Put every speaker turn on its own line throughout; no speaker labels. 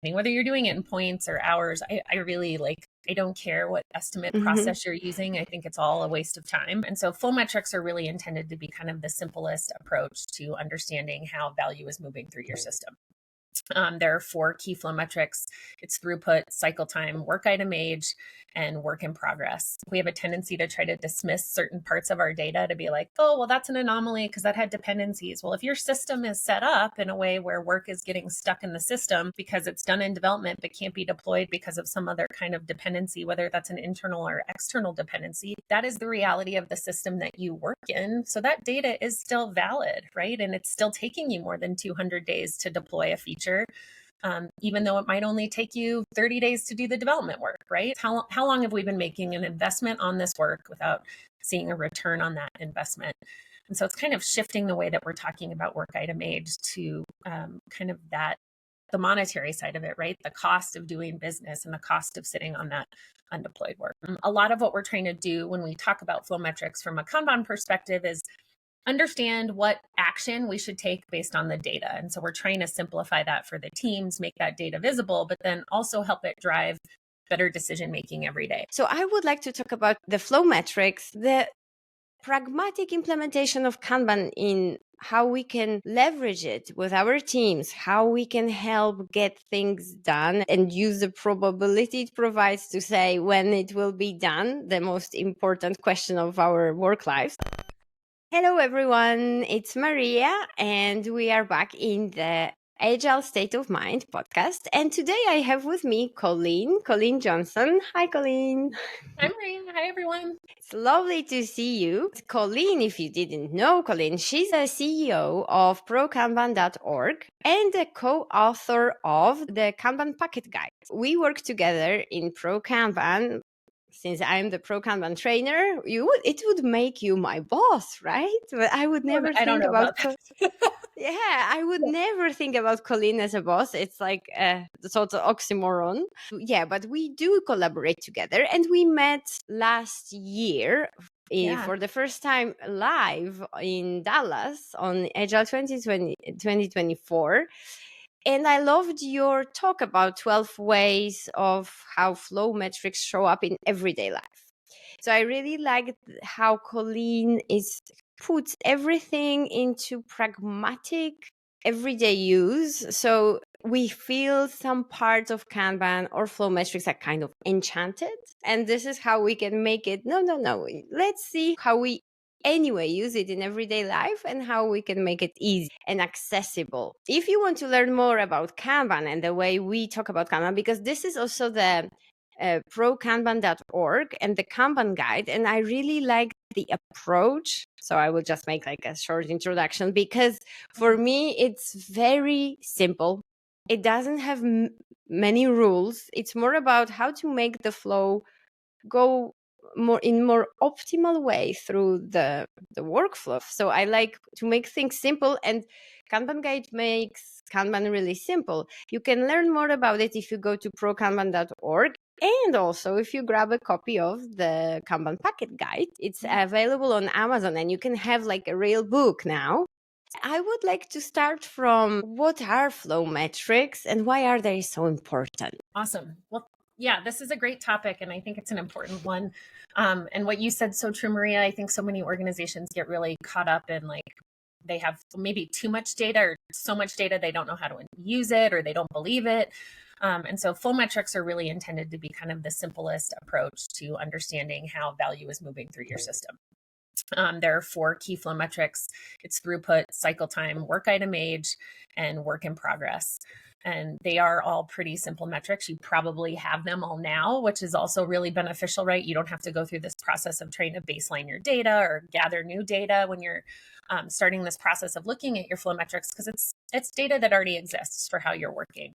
whether you're doing it in points or hours. I really I don't care what estimate process you're using. I think it's all a waste of time. And so flow metrics are really intended to be kind of the simplest approach to understanding how value is moving through your system. There are 4 key flow metrics. It's throughput, cycle time, work item age, and work in progress. We have a tendency to try to dismiss certain parts of our data to be like, oh, well, that's an anomaly because that had dependencies. Well, if your system is set up in a way where work is getting stuck in the system because it's done in development but can't be deployed because of some other kind of dependency, whether that's an internal or external dependency, that is the reality of the system that you work in. So that data is still valid, right? And it's still taking you more than 200 days to deploy a feature. Even though it might only take you 30 days to do the development work, right? How long have we been making an investment on this work without seeing a return on that investment? And so it's kind of shifting the way that we're talking about work item age to kind of the monetary side of it, right? The cost of doing business and the cost of sitting on that undeployed work. A lot of what we're trying to do when we talk about flow metrics from a Kanban perspective is understand what action we should take based on the data. And so we're trying to simplify that for the teams, make that data visible, but then also help it drive better decision making every day.
So I would like to talk about the flow metrics, the pragmatic implementation of Kanban in how we can leverage it with our teams, how we can help get things done and use the probability it provides to say when it will be done, the most important question of our work lives. Hello, everyone. It's Maria, and we are back in the Agile State of Mind podcast. And today I have with me Colleen Johnson. Hi, Colleen.
Hi, Maria. Hi, everyone.
It's lovely to see you. Colleen, if you didn't know Colleen, she's the CEO of prokanban.org and the co-author of the Kanban Packet Guide. We work together in ProKanban. Since I'm the Kanban trainer, it would make you my boss, right? But I would never think about yeah, I would never think about Colleen as a boss. It's like the total oxymoron. Yeah, but we do collaborate together, and we met last year for the first time live in Dallas on Agile 2024. And I loved your talk about 12 ways of how flow metrics show up in everyday life. So I really liked how Colleen puts everything into pragmatic everyday use. So we feel some parts of Kanban or flow metrics are kind of enchanted. And this is how we can make it. No. Let's see how we anyway use it in everyday life and how we can make it easy and accessible. If you want to learn more about Kanban and the way we talk about Kanban, because this is also the prokanban.org and the Kanban guide, and I really like the approach. So I will just make like a short introduction because for me it's very simple. It doesn't have many rules. It's more about how to make the flow go more optimal way through the workflow. So I like to make things simple, and Kanban guide makes Kanban really simple. You can learn more about it if you go to prokanban.org. And also, if you grab a copy of the Kanban Packet Guide, it's available on Amazon, and you can have like a real book now. I would like to start from what are flow metrics and why are they so important?
Awesome. Well, yeah, this is a great topic, and I think it's an important one. And what you said so true, Maria. I think so many organizations get really caught up in they have maybe too much data or so much data they don't know how to use it or they don't believe it. And so flow metrics are really intended to be kind of the simplest approach to understanding how value is moving through your system. There are 4 key flow metrics. It's throughput, cycle time, work item age, and work in progress. And they are all pretty simple metrics. You probably have them all now, which is also really beneficial, right? You don't have to go through this process of trying to baseline your data or gather new data when you're starting this process of looking at your flow metrics, because it's data that already exists for how you're working.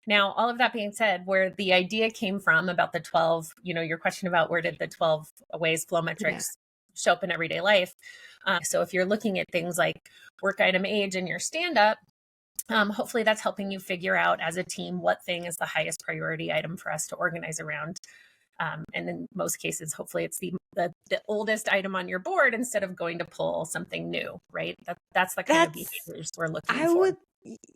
Now, all of that being said, where the idea came from about the 12, your question about where did the 12 ways flow metrics show up in everyday life. So if you're looking at things like work item age in your stand-up, hopefully that's helping you figure out as a team what thing is the highest priority item for us to organize around. And in most cases, hopefully it's the oldest item on your board instead of going to pull something new, right? That's the kind of behaviors we're looking for.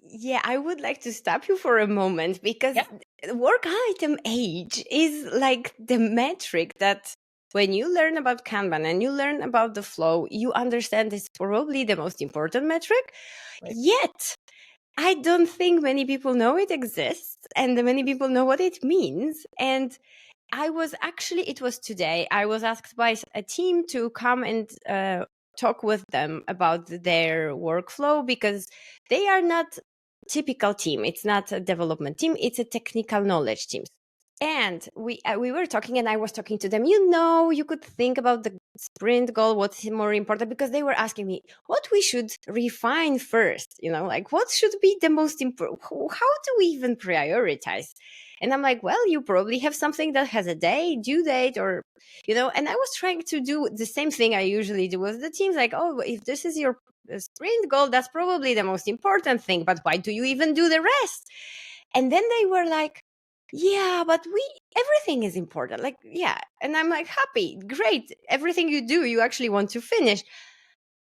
Yeah, I would like to stop you for a moment because
Yeah,
work item age is like the metric that when you learn about Kanban and you learn about the flow, you understand it's probably the most important metric.
right.
Yet, I don't think many people know it exists and many people know what it means. And it was today, I was asked by a team to come and talk with them about their workflow because they are not typical team. It's not a development team. It's a technical knowledge team. And we were talking and I was talking to them, you could think about the sprint goal, what's more important, because they were asking me what we should refine first, like what should be the most important, how do we even prioritize? And I'm like, well, you probably have something that has a due date, or, and I was trying to do the same thing I usually do with the teams. Like, oh, if this is your sprint goal, that's probably the most important thing. But why do you even do the rest? And then they were like, yeah, but everything is important. Like, yeah. And I'm like, happy, great. Everything you do, you actually want to finish.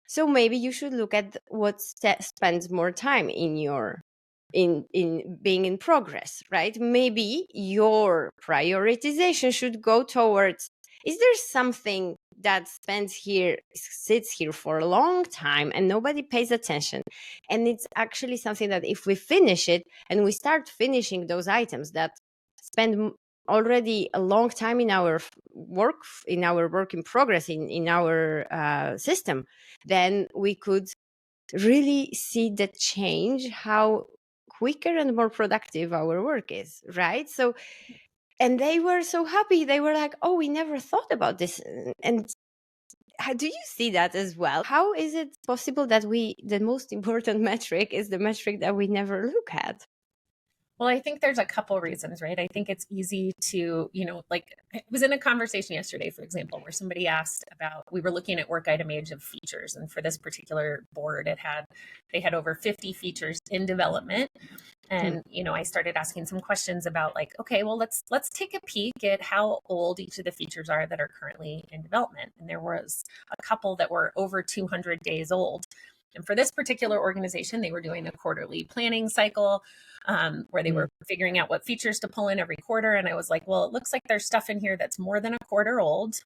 So maybe you should look at what spends more time in your in being in progress, right? Maybe your prioritization should go towards, is there something that sits here for a long time and nobody pays attention, and it's actually something that if we finish it and we start finishing those items that spend already a long time in our work in progress in our system, then we could really see the change, how quicker and more productive our work is, right? So, and they were so happy. They were like, oh, we never thought about this. And how do you see that as well? How is it possible that the most important metric is the metric that we never look at?
Well, I think there's a couple reasons, right? I think it's easy to, like I was in a conversation yesterday, for example, where somebody asked about, we were looking at work item age of features. And for this particular board, they had over 50 features in development. And, I started asking some questions about like, okay, well, let's take a peek at how old each of the features are that are currently in development. And there was a couple that were over 200 days old. And for this particular organization, they were doing a quarterly planning cycle where they were figuring out what features to pull in every quarter. And I was like, well, it looks like there's stuff in here that's more than a quarter old,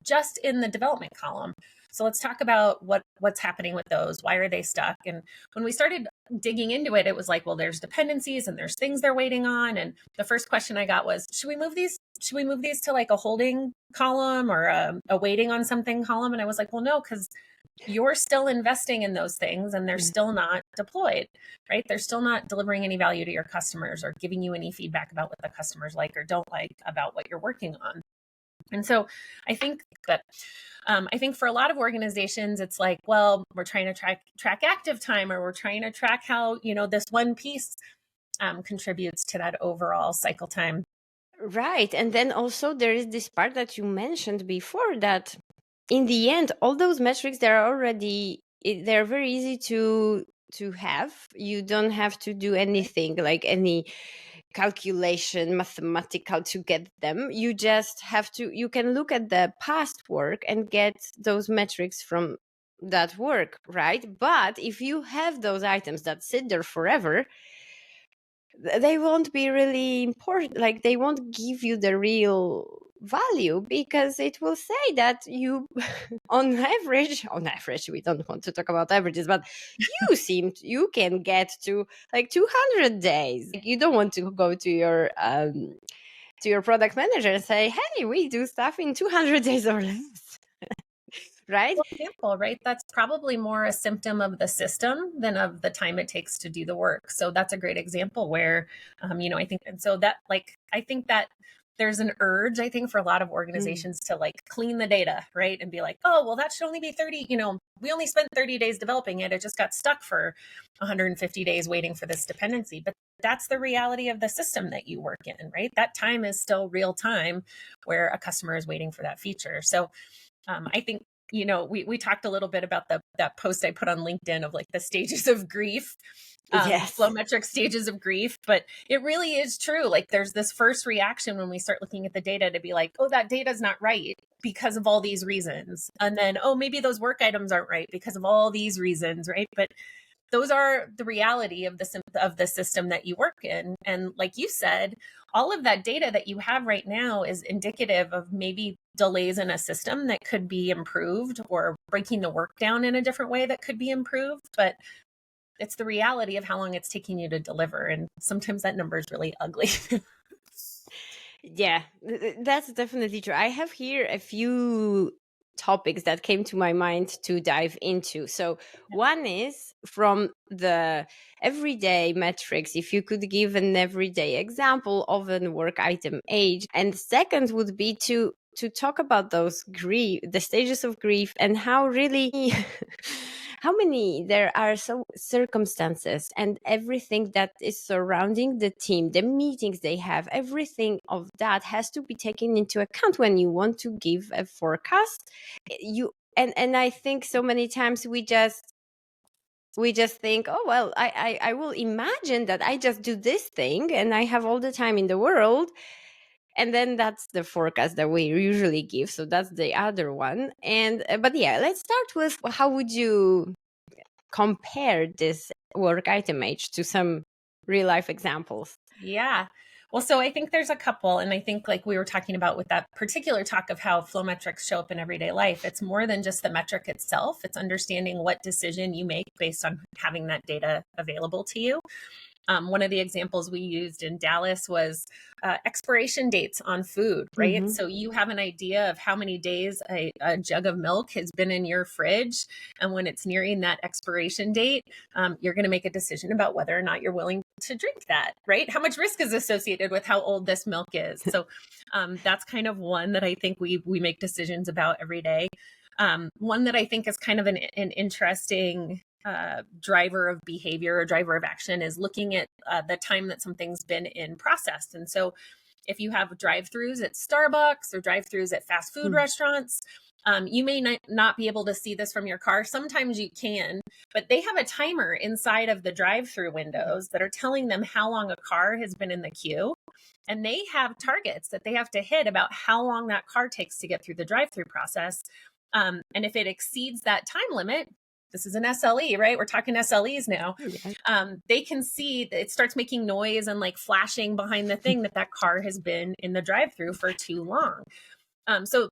just in the development column. So let's talk about what's happening with those. Why are they stuck? And when we started digging into it, it was like, well, there's dependencies and there's things they're waiting on. And the first question I got was, should we move these to like a holding column or a waiting on something column? And I was like, well, no, because you're still investing in those things and they're still not deployed, right? They're still not delivering any value to your customers or giving you any feedback about what the customers like or don't like about what you're working on. And so I think that I think for a lot of organizations, it's like, well, we're trying to track active time, or we're trying to track how, this one piece contributes to that overall cycle time.
Right. And then also there is this part that you mentioned before, that in the end, all those metrics, they're very easy to have. You don't have to do anything like any calculation mathematical to get them. You just you can look at the past work and get those metrics from that work, right? But if you have those items that sit there forever, they won't be really important. Like, they won't give you the real value, because it will say that you on average, we don't want to talk about averages, but you can get to like 200 days. Like, you don't want to go to your product manager and say, hey, we do stuff in 200 days or less. Right?
For example, right? That's probably more a symptom of the system than of the time it takes to do the work. So that's a great example where, I think, and so that, like, I think that there's an urge, I think, for a lot of organizations to like clean the data, right? And be like, oh, well, that should only be 30, we only spent 30 days developing it. It just got stuck for 150 days waiting for this dependency. But that's the reality of the system that you work in, right? That time is still real time where a customer is waiting for that feature. So I think, we talked a little bit about that post I put on LinkedIn of like the stages of grief,
Yes.
flow metric stages of grief. But it really is true. Like, there's this first reaction when we start looking at the data to be like, oh, that data's not right because of all these reasons. And then, oh, maybe those work items aren't right because of all these reasons, right? But those are the reality of the system that you work in. And like you said, all of that data that you have right now is indicative of maybe delays in a system that could be improved, or breaking the work down in a different way that could be improved. But it's the reality of how long it's taking you to deliver. And sometimes that number is really ugly.
Yeah, that's definitely true. I have here a few topics that came to my mind to dive into. So one is from the everyday metrics. If you could give an everyday example of a work item age, and second would be to talk about those grief, the stages of grief, and how really how many there are so circumstances and everything that is surrounding the team, the meetings they have, everything of that has to be taken into account when you want to give a forecast. You and I think so many times we just think, oh well, I will imagine that I just do this thing and I have all the time in the world, and then that's the forecast that we usually give. So that's the other one. And but yeah, let's start with how would you compare this work item age to some real life examples?
Yeah. Well, so I think there's a couple, and I think like we were talking about with that particular talk of how flow metrics show up in everyday life, it's more than just the metric itself. It's understanding what decision you make based on having that data available to you. One of the examples we used in Dallas was expiration dates on food, right?
Mm-hmm.
So you have an idea of how many days a jug of milk has been in your fridge. And when it's nearing that expiration date, you're going to make a decision about whether or not you're willing to drink that, right? How much risk is associated with how old this milk is? So that's kind of one that I think we make decisions about every day. One that I think is kind of an interesting driver of behavior or driver of action is looking at the time that something's been in process. And so if you have drive-throughs at Starbucks or drive-throughs at fast food restaurants, you may not be able to see this from your car. Sometimes you can, but they have a timer inside of the drive-through windows that are telling them how long a car has been in the queue. And they have targets that they have to hit about how long that car takes to get through the drive-through process. And if it exceeds that time limit, this is an SLE, right? We're talking SLEs now. They can see that it starts making noise and like flashing behind the thing that car has been in the drive-through for too long. So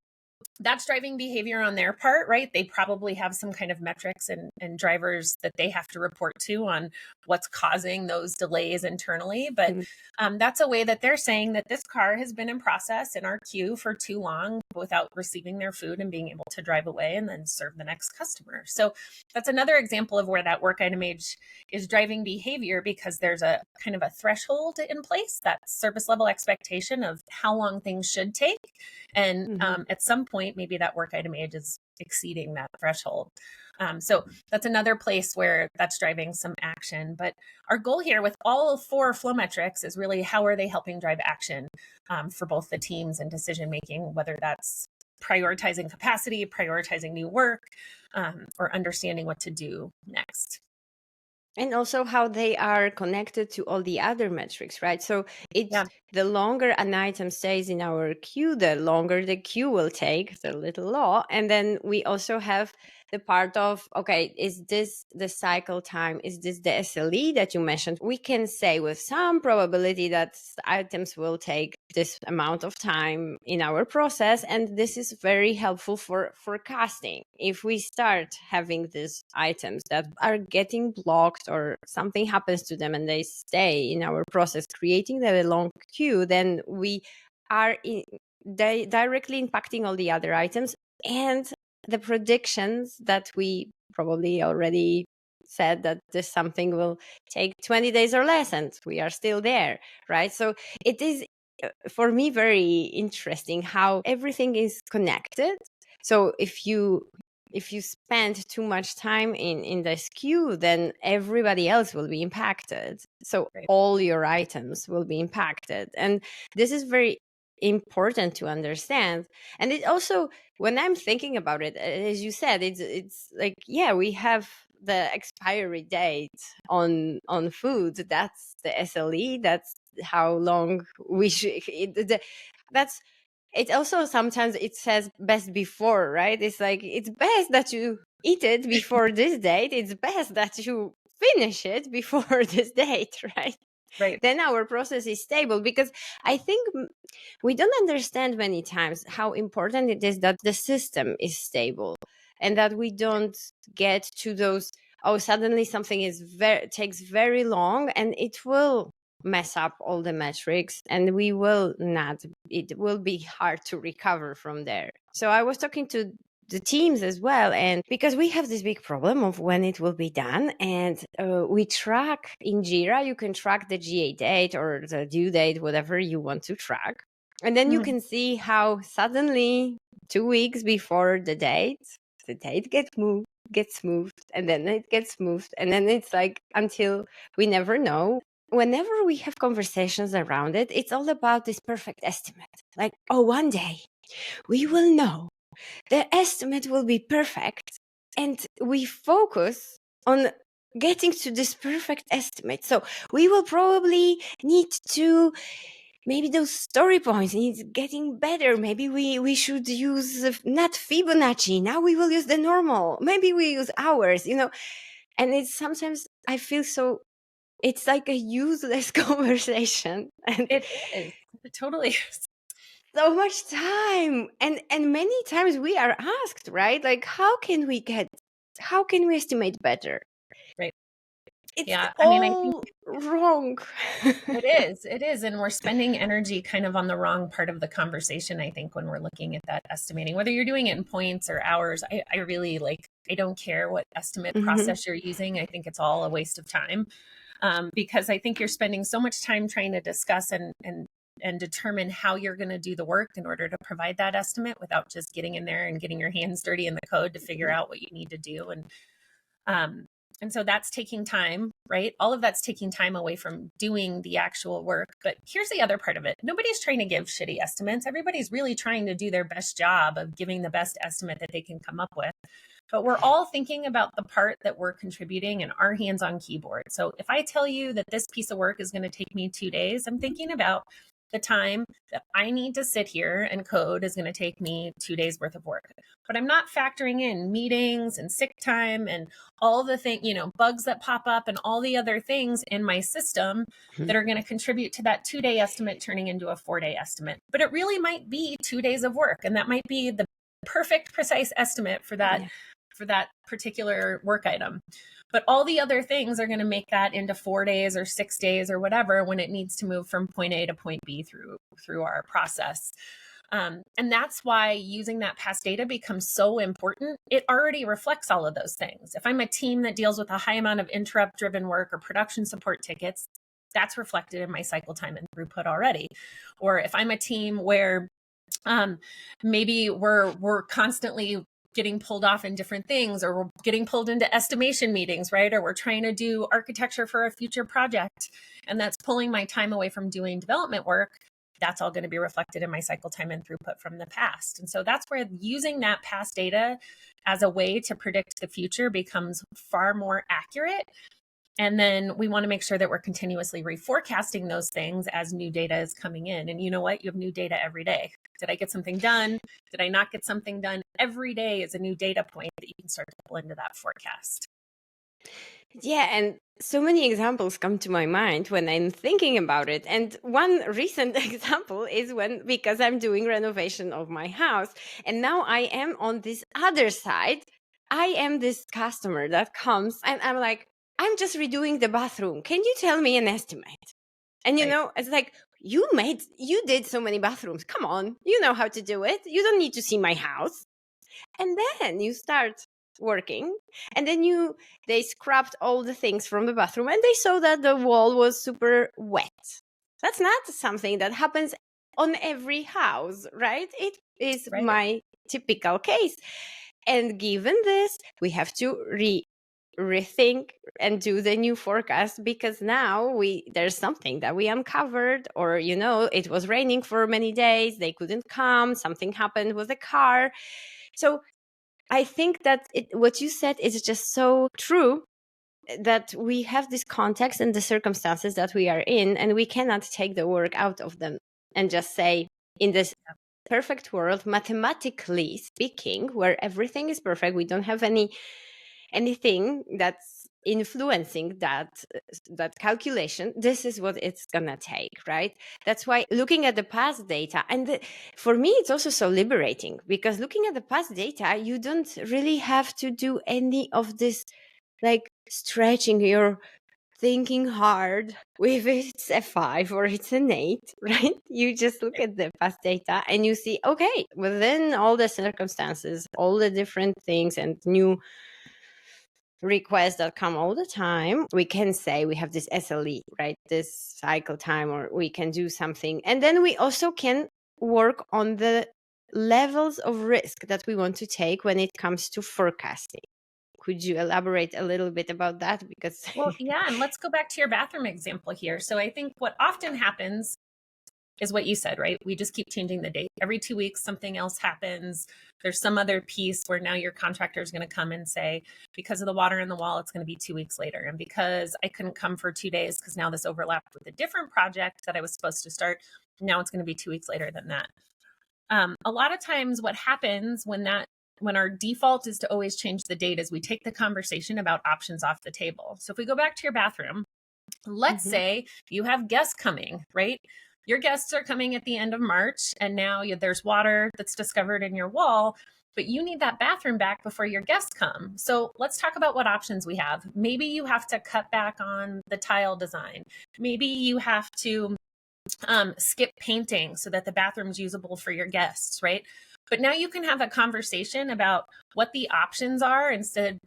that's driving behavior on their part, right? They probably have some kind of metrics and drivers that they have to report to on what's causing those delays internally. But that's a way that they're saying that this car has been in process in our queue for too long without receiving their food and being able to drive away and then serve the next customer. So that's another example of where that work item age is driving behavior, because there's a kind of a threshold in place, that service level expectation of how long things should take. And at some point, maybe that work item age is exceeding that threshold. So that's another place where that's driving some action. But our goal here with all 4 flow metrics is really how are they helping drive action for both the teams and decision making, whether that's prioritizing capacity, prioritizing new work, or understanding what to do next.
And also how they are connected to all the other metrics, right? So it's the longer an item stays in our queue, the longer the queue will take, the little law. And then we also have the part of, okay, is this the cycle time? Is this the SLE that you mentioned? We can say with some probability that items will take this amount of time in our process. And this is very helpful for forecasting. If we start having these items that are getting blocked or something happens to them and they stay in our process, creating a long queue, then we are directly impacting all the other items. And the predictions that we probably already said that this something will take 20 days or less, and we are still there, right? So it is, for me, very interesting how everything is connected. So if you spend too much time in this queue, then everybody else will be impacted. So all your items will be impacted. And this is very important to understand. And it also, when I'm thinking about it, as you said, it's like, yeah, we have the expiry date on food. That's the SLE. That's how long we should. That's it. Also, sometimes it says best before, right? It's like, it's best that you eat it before this date. It's best that you finish it before this date, right?
Right.
Then our process is stable, because I think we don't understand many times how important it is that the system is stable, and that we don't get to those, oh, suddenly something is takes very long, and it will mess up all the metrics, and we will not, it will be hard to recover from there. So I was talking to the teams as well, and because we have this big problem of when it will be done, and we track in Jira, you can track the GA date or the due date, whatever you want to track, and then you can see how suddenly 2 weeks before the date gets moved, and then it gets moved, and then it's like, until we never know. Whenever we have conversations around it, it's all about this perfect estimate, like, oh, one day we will know, the estimate will be perfect, and we focus on getting to this perfect estimate. So we will probably need to, maybe those story points need getting better. Maybe we should use not Fibonacci, now we will use the normal, maybe we use hours, and it's sometimes I feel so, it's like a useless conversation, and
It is. It totally is.
so much time, and many times we are asked, right, like, how can we estimate better?
Right.
It's
Yeah. I mean, I think
all wrong.
it is. And we're spending energy kind of on the wrong part of the conversation, I think, when we're looking at that estimating, whether you're doing it in points or hours. I really I don't care what estimate process you're using. I think it's all a waste of time. Because I think you're spending so much time trying to discuss and determine how you're going to do the work in order to provide that estimate, without just getting in there and getting your hands dirty in the code to figure out what you need to do. And so that's taking time, right? All of that's taking time away from doing the actual work. But here's the other part of it. Nobody's trying to give shitty estimates. Everybody's really trying to do their best job of giving the best estimate that they can come up with. But we're all thinking about the part that we're contributing and our hands on keyboard. So if I tell you that this piece of work is going to take me 2 days, I'm thinking about the time that I need to sit here and code is going to take me 2 days worth of work. But I'm not factoring in meetings and sick time and all the bugs that pop up and all the other things in my system that are going to contribute to that 2-day estimate turning into a 4-day estimate. But it really might be 2 days of work. And that might be the perfect, precise estimate for that particular work item. But all the other things are going to make that into 4 days or 6 days or whatever, when it needs to move from point A to point B through our process. And that's why using that past data becomes so important. It already reflects all of those things. If I'm a team that deals with a high amount of interrupt-driven work or production support tickets, that's reflected in my cycle time and throughput already. Or if I'm a team where maybe we're constantly getting pulled off in different things, or we're getting pulled into estimation meetings, right? Or we're trying to do architecture for a future project, and that's pulling my time away from doing development work. That's all going to be reflected in my cycle time and throughput from the past. And so that's where using that past data as a way to predict the future becomes far more accurate. And then we want to make sure that we're continuously reforecasting those things as new data is coming in. And you know what? You have new data every day. Did I get something done? Did I not get something done? Every day is a new data point that you can start to pull into that forecast.
Yeah, and so many examples come to my mind when I'm thinking about it. And one recent example is because I'm doing renovation of my house, and now I am on this other side. I am this customer that comes, and I'm like, I'm just redoing the bathroom. Can you tell me an estimate? And it's like, you did so many bathrooms. Come on, you know how to do it. You don't need to see my house. And then you start working, and then they scrubbed all the things from the bathroom, and they saw that the wall was super wet. That's not something that happens on every house, right? It is
Right.
my typical case. And given this, we have to rethink and do the new forecast, because now there's something that we uncovered, or it was raining for many days, they couldn't come, something happened with the car. So I think that what you said is just so true, that we have this context and the circumstances that we are in, and we cannot take the work out of them and just say, in this perfect world, mathematically speaking, where everything is perfect, we don't have anything that's influencing that calculation, this is what it's gonna take, right? That's why looking at the past data, and for me it's also so liberating, because looking at the past data, you don't really have to do any of this like stretching your thinking hard if it's a 5 or it's an 8, right? You just look at the past data and you see, okay, within all the circumstances, all the different things and new requests that come all the time, we can say we have this SLE, right? This cycle time, or we can do something. And then we also can work on the levels of risk that we want to take when it comes to forecasting. Could you elaborate a little bit about that? Because
Well, yeah, and let's go back to your bathroom example here. So I think what often happens is what you said, right? We just keep changing the date. Every 2 weeks, something else happens. There's some other piece where now your contractor is going to come and say, because of the water in the wall, it's going to be 2 weeks later. And because I couldn't come for 2 days because now this overlapped with a different project that I was supposed to start, now it's going to be 2 weeks later than that. A lot of times what happens when our default is to always change the date is we take the conversation about options off the table. So if we go back to your bathroom, let's say you have guests coming, right? Your guests are coming at the end of March, and now there's water that's discovered in your wall, but you need that bathroom back before your guests come. So let's talk about what options we have. Maybe you have to cut back on the tile design. Maybe you have to skip painting so that the bathroom's usable for your guests, right? But now you can have a conversation about what the options are instead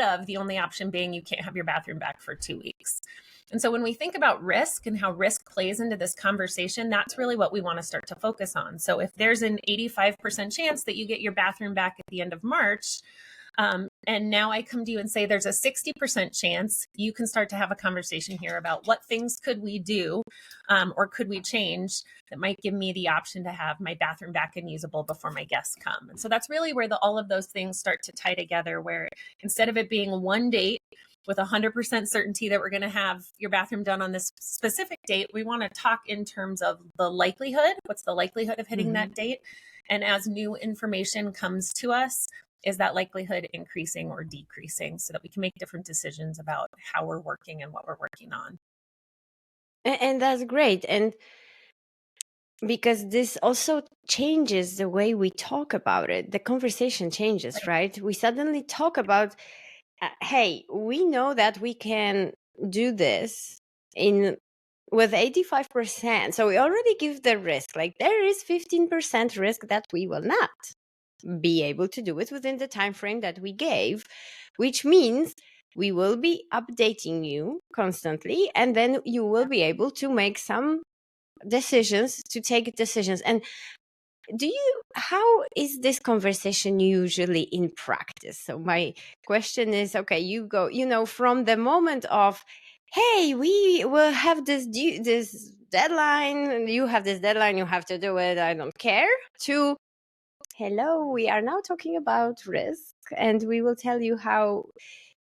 of the only option being you can't have your bathroom back for 2 weeks. And so when we think about risk and how risk plays into this conversation, that's really what we want to start to focus on. So if there's an 85% chance that you get your bathroom back at the end of March, and now I come to you and say there's a 60% chance, you can start to have a conversation here about what things could we do or could we change that might give me the option to have my bathroom back and usable before my guests come. And so that's really where all of those things start to tie together, where instead of it being one date with 100% certainty that we're going to have your bathroom done on this specific date, we want to talk in terms of the likelihood. What's the likelihood of hitting that date? And as new information comes to us, is that likelihood increasing or decreasing, so that we can make different decisions about how we're working and what we're working on.
And that's great. And because this also changes the way we talk about it, the conversation changes, right? We suddenly talk about, hey, we know that we can do this with 85%. So we already give the risk, like there is 15% risk that we will not be able to do it within the time frame that we gave, which means we will be updating you constantly, and then you will be able to make some decisions, to take decisions. And how is this conversation usually in practice? So my question is, okay, you go, from the moment of, hey, we will have this deadline, and you have this deadline, you have to do it, I don't care, to, hello, we are now talking about risk, and we will tell you how.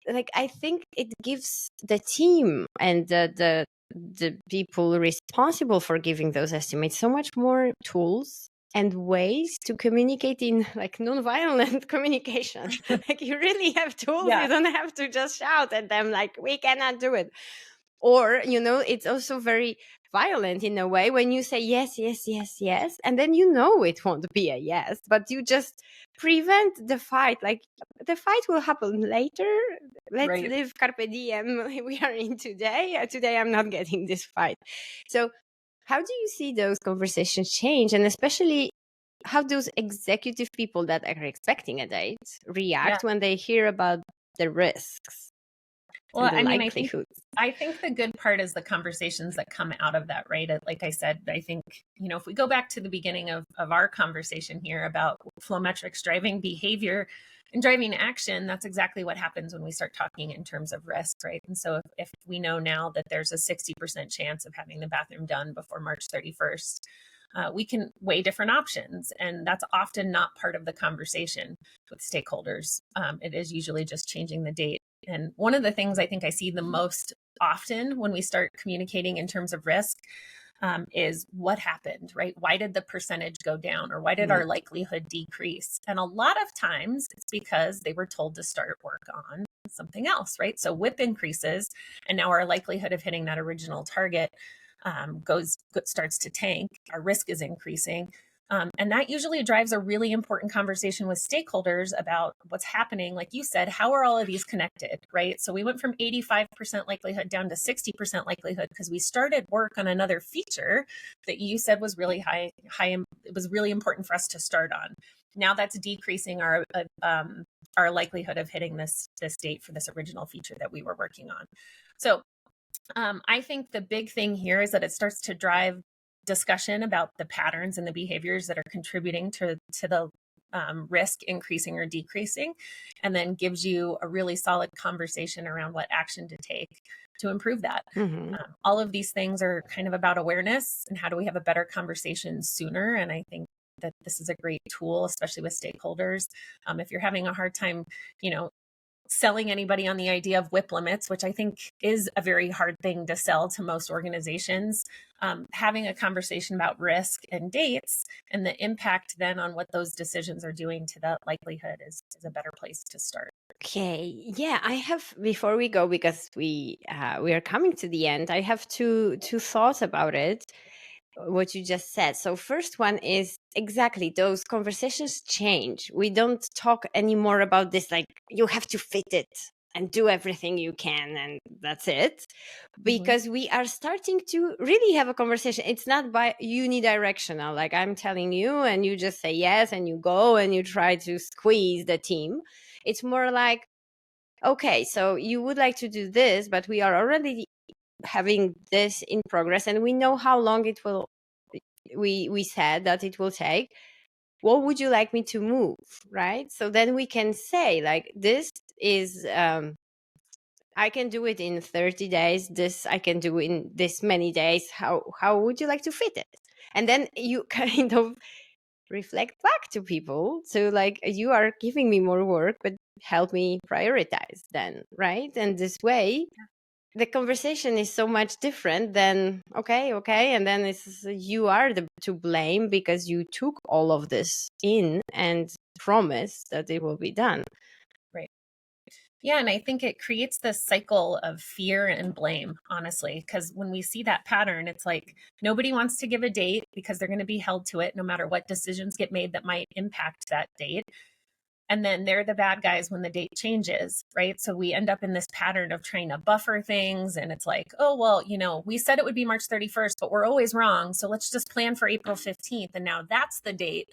Like, I think it gives the team and the people responsible for giving those estimates so much more tools and ways to communicate in like non-violent communication. Like, you really have tools. You don't have to just shout at them like, we cannot do it. Or, it's also very violent in a way when you say yes, yes, yes, yes, and then it won't be a yes, but you just prevent the fight. Like, the fight will happen later. Let's live carpe diem. We are in today. Today I'm not getting this fight. So how do you see those conversations change? And especially, how those executive people that are expecting a date react when they hear about the risks?
Well, I mean, I think the good part is the conversations that come out of that, right? Like I said, I think, if we go back to the beginning of our conversation here about flow metrics driving behavior and driving action, that's exactly what happens when we start talking in terms of risk, right? And so if we know now that there's a 60% chance of having the bathroom done before March 31st, we can weigh different options. And that's often not part of the conversation with stakeholders. It is usually just changing the date. And one of the things I think I see the most often when we start communicating in terms of risk is what happened, right? Why did the percentage go down, or why did
Mm.
our likelihood decrease? And a lot of times it's because they were told to start work on something else, right? So WIP increases, and now our likelihood of hitting that original target starts to tank. Our risk is increasing. And that usually drives a really important conversation with stakeholders about what's happening. Like you said, how are all of these connected, right? So we went from 85% likelihood down to 60% likelihood because we started work on another feature that you said was really high. It was really important for us to start on. Now that's decreasing our likelihood of hitting this date for this original feature that we were working on. So I think the big thing here is that it starts to drive discussion about the patterns and the behaviors that are contributing to the risk increasing or decreasing, and then gives you a really solid conversation around what action to take to improve that. All of these things are kind of about awareness and how do we have a better conversation sooner. And I think that this is a great tool, especially with stakeholders. If you're having a hard time, selling anybody on the idea of WIP limits, which I think is a very hard thing to sell to most organizations, having a conversation about risk and dates and the impact then on what those decisions are doing to that likelihood is a better place to start.
Okay. Yeah, I have, before we go, because we are coming to the end, I have two thoughts about it, what you just said. So first one is exactly those conversations change. We don't talk anymore about this, like you have to fit it and do everything you can and that's it, because we are starting to really have a conversation. It's not by unidirectional, like I'm telling you and you just say yes and you go and you try to squeeze the team. It's more like, okay, so you would like to do this, but we are already having this in progress and we know how long it will, we said that it will take. What would you like me to move, right? So then we can say like, this is I can do it in 30 days, this I can do in this many days. How would you like to fit it? And then you kind of reflect back to people, so like, you are giving me more work, but help me prioritize then, right? And this way the conversation is so much different than okay, and then it's you are to blame because you took all of this in and promised that it will be done.
Right. Yeah, and I think it creates this cycle of fear and blame, honestly, because when we see that pattern, it's like nobody wants to give a date because they're going to be held to it no matter what decisions get made that might impact that date. And then they're the bad guys when the date changes, right? So we end up in this pattern of trying to buffer things. And it's like, oh, well, we said it would be March 31st, but we're always wrong. So let's just plan for April 15th. And now that's the date,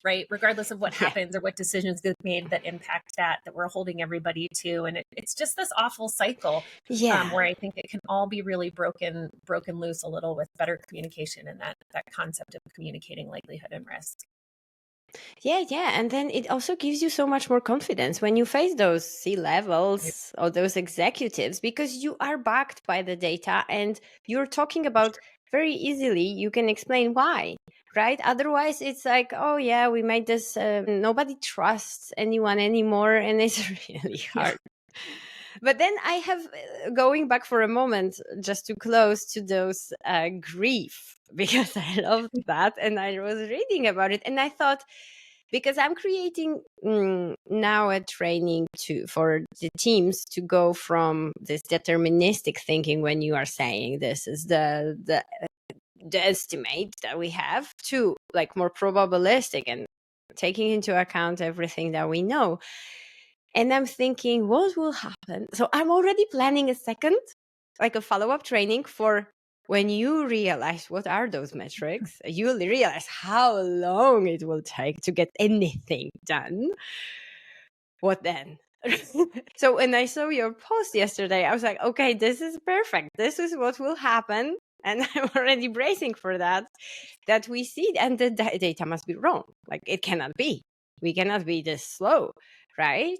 right? Regardless of what happens or what decisions get made that impact that we're holding everybody to. And it's just this awful cycle where I think it can all be really broken loose a little with better communication and that concept of communicating likelihood and risk.
Yeah. And then it also gives you so much more confidence when you face those C-levels or those executives, because you are backed by the data and you're talking about very easily, you can explain why, right? Otherwise, it's like, oh yeah, we made this, nobody trusts anyone anymore. And it's really hard. But then I have, going back for a moment, just to close to those grief, because I love that. And I was reading about it and I thought, because I'm creating now a training for the teams to go from this deterministic thinking when you are saying this is the estimate that we have to like more probabilistic and taking into account everything that we know. And I'm thinking, what will happen? So I'm already planning a second, like a follow-up training for when you realize what are those metrics, you'll realize how long it will take to get anything done. What then? So when I saw your post yesterday, I was like, okay, this is perfect. This is what will happen. And I'm already bracing for that we see, and the data must be wrong. Like it cannot be. We cannot be this slow, right?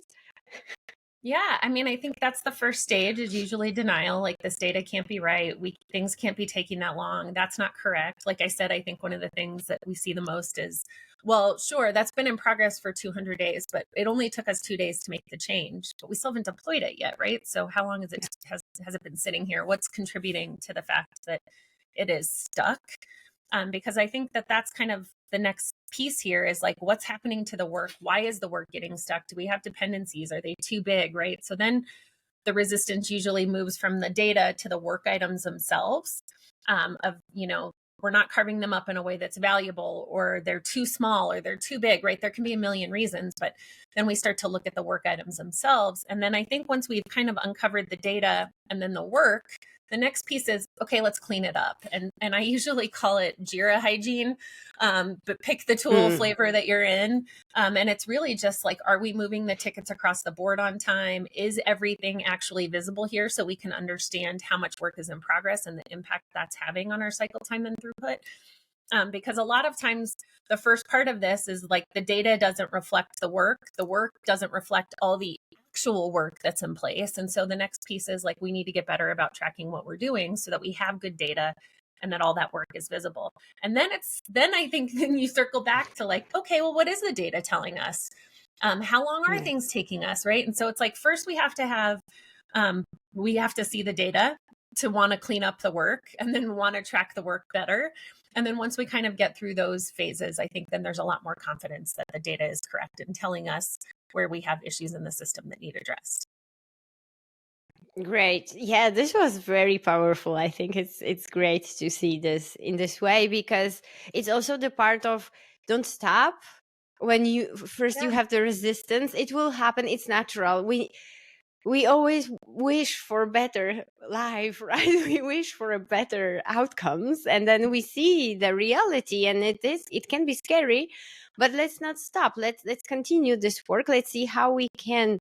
Yeah, I mean, I think that's the first stage is usually denial. Like this data can't be right. Things can't be taking that long. That's not correct. Like I said, I think one of the things that we see the most is, well, sure, that's been in progress for 200 days, but it only took us 2 days to make the change, but we still haven't deployed it yet, right? So how long has it been sitting here? What's contributing to the fact that it is stuck. Because I think that that's kind of the next piece here is like, what's happening to the work? Why is the work getting stuck? Do we have dependencies? Are they too big, right? So then the resistance usually moves from the data to the work items themselves, of, we're not carving them up in a way that's valuable, or they're too small, or they're too big, right? There can be a million reasons, but then we start to look at the work items themselves. And then I think once we've kind of uncovered the data and then the work, the next piece is, okay, let's clean it up. And I usually call it Jira hygiene, but pick the tool flavor that you're in. And it's really just like, are we moving the tickets across the board on time? Is everything actually visible here so we can understand how much work is in progress and the impact that's having on our cycle time and throughput? Because a lot of times the first part of this is like the data doesn't reflect the work doesn't reflect all the actual work that's in place. And so the next piece is like, we need to get better about tracking what we're doing so that we have good data and that all that work is visible. And then I think then you circle back to like, okay, well, what is the data telling us? How long are things taking us, right? And so it's like, first we have to see the data to want to clean up the work, and then want to track the work better. And then once we kind of get through those phases, I think then there's a lot more confidence that the data is correct in telling us where we have issues in the system that need addressed.
Great. Yeah, this was very powerful. I think it's great to see this in this way, because it's also the part of don't stop. When you first you have the resistance, it will happen. It's natural. We always wish for better life, right? We wish for a better outcomes, and then we see the reality, and it can be scary, but let's not stop. Let's continue this work. Let's see how we can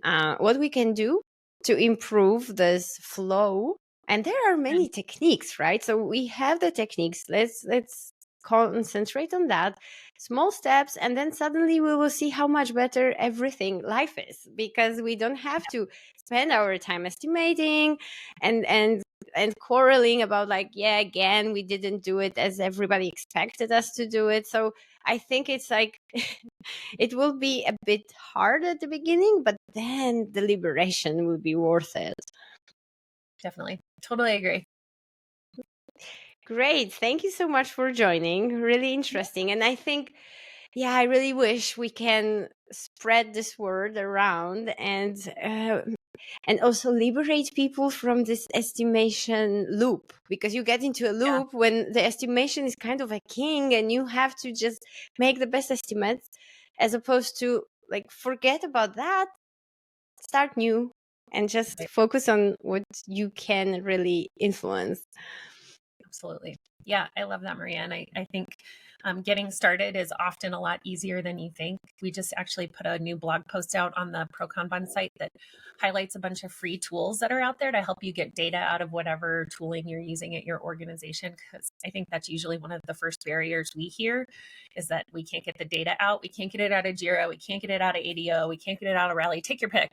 what we can do to improve this flow. And there are many techniques, right? So we have the techniques. Let's concentrate on that, small steps, and then suddenly we will see how much better everything life is, because we don't have to spend our time estimating and quarreling about like, yeah, again, we didn't do it as everybody expected us to do it. So I think it's like it will be a bit hard at the beginning, but then the liberation will be worth it.
Definitely. Totally agree.
Great. Thank you so much for joining. Really interesting. And I think, yeah, I really wish we can spread this word around and also liberate people from this estimation loop, because you get into a loop when the estimation is kind of a king and you have to just make the best estimates, as opposed to like forget about that, start new, and just focus on what you can really influence.
Absolutely. Yeah, I love that, Maria. And I think getting started is often a lot easier than you think. We just actually put a new blog post out on the Pro Kanban site that highlights a bunch of free tools that are out there to help you get data out of whatever tooling you're using at your organization. Because I think that's usually one of the first barriers we hear, is that we can't get the data out. We can't get it out of Jira. We can't get it out of ADO. We can't get it out of Rally. Take your pick.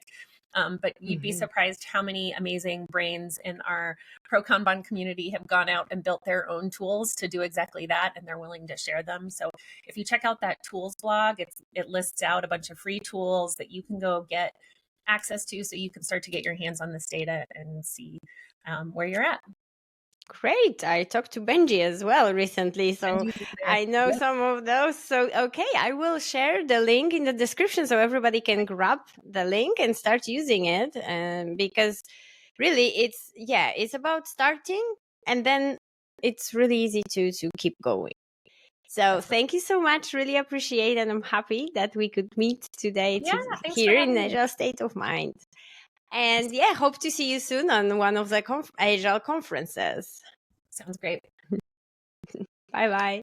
But you'd be surprised how many amazing brains in our Pro Kanban community have gone out and built their own tools to do exactly that, and they're willing to share them. So if you check out that tools blog, it lists out a bunch of free tools that you can go get access to, so you can start to get your hands on this data and see where you're at.
Great. I talked to Benji as well recently, so I know some of those. So, okay, I will share the link in the description so everybody can grab the link and start using it. Because really it's about starting, and then it's really easy to keep going. So thank you so much. Really appreciate it. And I'm happy that we could meet today here in Agile State of Mind. And yeah, hope to see you soon on one of the Agile conferences.
Sounds great.
Bye-bye.